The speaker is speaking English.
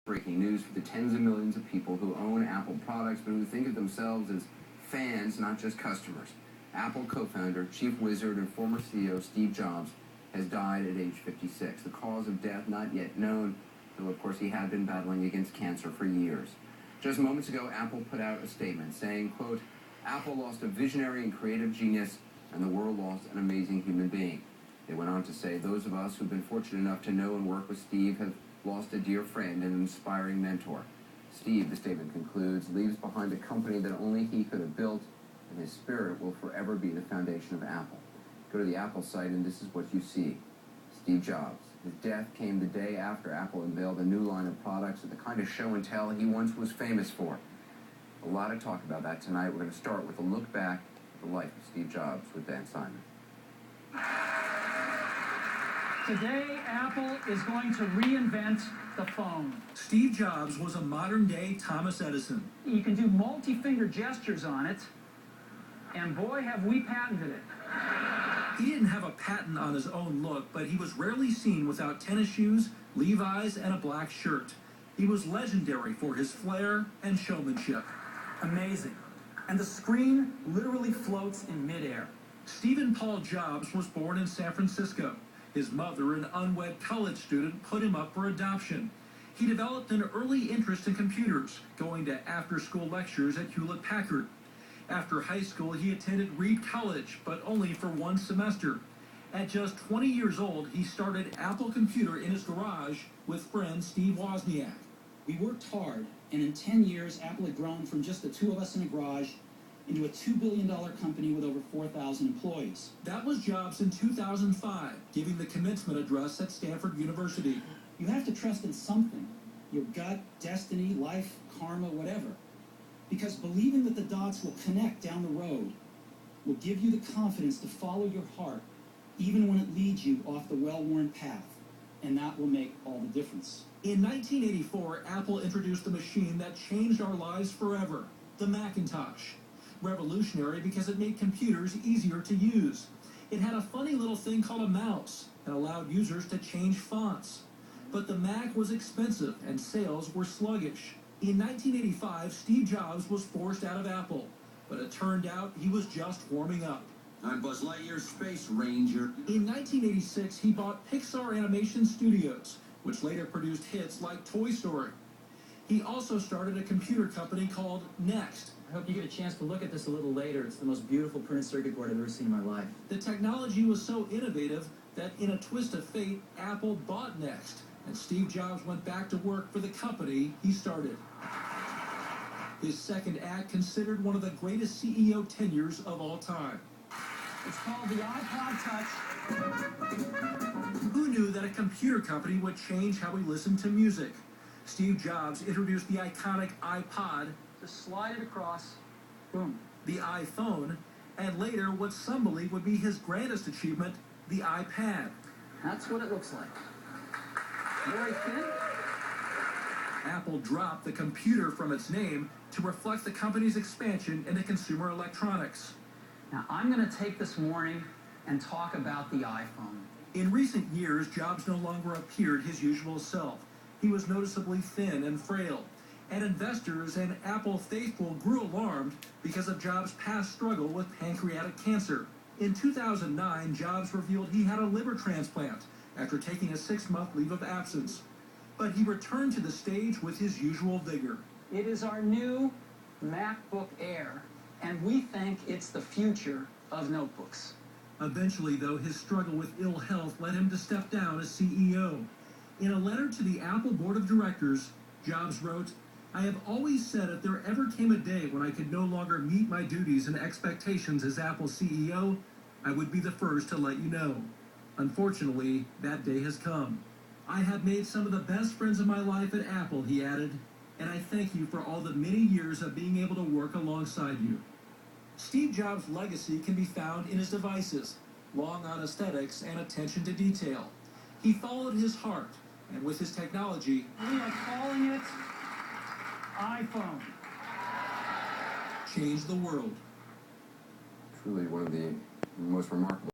Breaking news for the tens of millions of people who own Apple products but who think of themselves as fans, not just customers. Apple co-founder, chief wizard, and former CEO Steve Jobs has died at age 56. The cause of death not yet known, though of course he had been battling against cancer for years. Just moments ago, Apple put out a statement saying, quote, "Apple lost a visionary and creative genius, and the world lost an amazing human being." They went on to say, "Those of us who've been fortunate enough to know and work with Steve have lost a dear friend and an inspiring mentor. Steve," the statement concludes, "leaves behind a company that only he could have built, and his spirit will forever be the foundation of Apple." Go to the Apple site and this is what you see. Steve Jobs. His death came the day after Apple unveiled a new line of products with the kind of show and tell he once was famous for. A lot of talk about that tonight. We're going to start with a look back at the life of Steve Jobs with Dan Simon. Today, Apple is going to reinvent the phone. Steve Jobs was a modern-day Thomas Edison. You can do multi-finger gestures on it, and boy, have we patented it. He didn't have a patent on his own look, but he was rarely seen without tennis shoes, Levi's, and a black shirt. He was legendary for his flair and showmanship. Amazing. And the screen literally floats in midair. Stephen Paul Jobs was born in San Francisco. His mother, an unwed college student, put him up for adoption. He developed an early interest in computers, going to after-school lectures at Hewlett-Packard. After high school, he attended Reed College, but only for one semester. At just 20 years old, he started Apple Computer in his garage with friend Steve Wozniak. We worked hard, and in 10 years, Apple had grown from just the two of us in a garage into a $2 billion company with over 4,000 employees. That was Jobs in 2005, giving the commencement address at Stanford University. You have to trust in something, your gut, destiny, life, karma, whatever. Because believing that the dots will connect down the road will give you the confidence to follow your heart, even when it leads you off the well-worn path. And that will make all the difference. In 1984, Apple introduced the machine that changed our lives forever, the Macintosh. Revolutionary because it made computers easier to use. It had a funny little thing called a mouse that allowed users to change fonts. But the Mac was expensive and sales were sluggish. In 1985, Steve Jobs was forced out of Apple, but it turned out he was just warming up. I'm Buzz Lightyear's Space Ranger. In 1986, he bought Pixar Animation Studios, which later produced hits like Toy Story. He also started a computer company called Next. I hope you get a chance to look at this a little later. It's the most beautiful printed circuit board I've ever seen in my life. The technology was so innovative that in a twist of fate, Apple bought Next, and Steve Jobs went back to work for the company he started. His second act considered one of the greatest CEO tenures of all time. It's called the iPod Touch. Who knew that a computer company would change how we listen to music? Steve Jobs introduced the iconic iPod, Just slide it across. Boom. the iPhone, and later what some believe would be his grandest achievement, the iPad. That's what it looks like. Very thin. Apple dropped the computer from its name to reflect the company's expansion into consumer electronics. Now, I'm going to take this morning and talk about the iPhone. In recent years, Jobs no longer appeared his usual self. He was noticeably thin and frail, and investors and Apple faithful grew alarmed because of Jobs' past struggle with pancreatic cancer. In 2009, Jobs revealed he had a liver transplant after taking a 6-month leave of absence. But he returned to the stage with his usual vigor. It is our new MacBook Air, and we think it's the future of notebooks. Eventually, though, his struggle with ill health led him to step down as CEO. In a letter to the Apple Board of Directors, Jobs wrote, "I have always said if there ever came a day when I could no longer meet my duties and expectations as Apple CEO, I would be the first to let you know. Unfortunately, that day has come. I have made some of the best friends of my life at Apple," he added, "and I thank you for all the many years of being able to work alongside you." Steve Jobs' legacy can be found in his devices, long on aesthetics and attention to detail. He followed his heart, and with his technology, We are calling it iPhone. changed the world. Truly one of the most remarkable